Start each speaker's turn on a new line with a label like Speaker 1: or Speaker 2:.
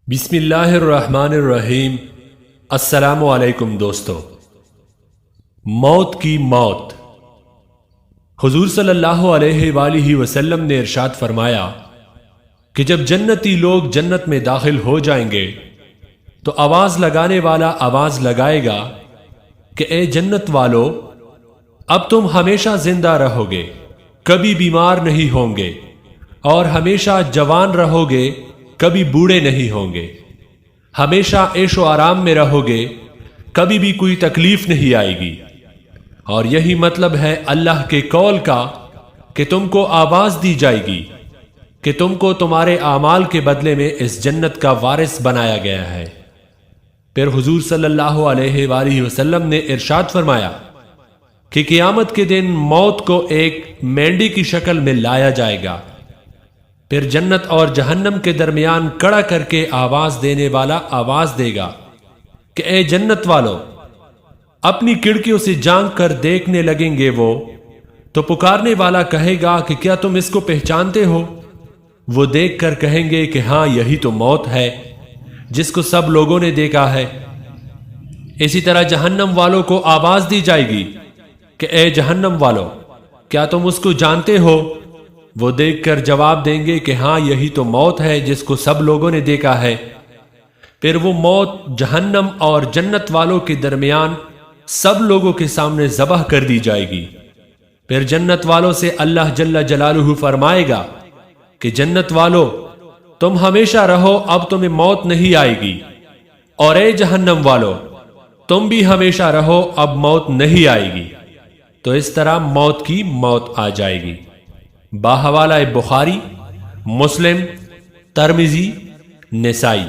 Speaker 1: بسم اللہ الرحمن الرحیم۔ السلام علیکم دوستو۔ موت کی موت۔ حضور صلی اللہ علیہ وآلہ وسلم نے ارشاد فرمایا کہ جب جنتی لوگ جنت میں داخل ہو جائیں گے تو آواز لگانے والا آواز لگائے گا کہ اے جنت والو، اب تم ہمیشہ زندہ رہو گے، کبھی بیمار نہیں ہوں گے، اور ہمیشہ جوان رہو گے، کبھی بوڑھے نہیں ہوں گے، ہمیشہ عیش و آرام میں رہو گے، کبھی بھی کوئی تکلیف نہیں آئے گی۔ اور یہی مطلب ہے اللہ کے قول کا کہ تم کو آواز دی جائے گی کہ تم کو تمہارے اعمال کے بدلے میں اس جنت کا وارث بنایا گیا ہے۔ پھر حضور صلی اللہ علیہ وآلہ وسلم نے ارشاد فرمایا کہ قیامت کے دن موت کو ایک مینڈی کی شکل میں لایا جائے گا، پھر جنت اور جہنم کے درمیان کڑا کر کے آواز دینے والا آواز دے گا کہ اے جنت والو، اپنی کھڑکیوں سے جھانک کر دیکھنے لگیں گے وہ، تو پکارنے والا کہے گا کہ کیا تم اس کو پہچانتے ہو؟ وہ دیکھ کر کہیں گے کہ ہاں، یہی تو موت ہے جس کو سب لوگوں نے دیکھا ہے۔ اسی طرح جہنم والوں کو آواز دی جائے گی کہ اے جہنم والو، کیا تم اس کو جانتے ہو؟ وہ دیکھ کر جواب دیں گے کہ ہاں، یہی تو موت ہے جس کو سب لوگوں نے دیکھا ہے۔ پھر وہ موت جہنم اور جنت والوں کے درمیان سب لوگوں کے سامنے ذبح کر دی جائے گی۔ پھر جنت والوں سے اللہ جل جلالہ فرمائے گا کہ جنت والو، تم ہمیشہ رہو، اب تمہیں موت نہیں آئے گی، اور اے جہنم والو، تم بھی ہمیشہ رہو، اب موت نہیں آئے گی۔ تو اس طرح موت کی موت آ جائے گی۔ باحوالہ بخاری، مسلم، ترمذی، نسائی۔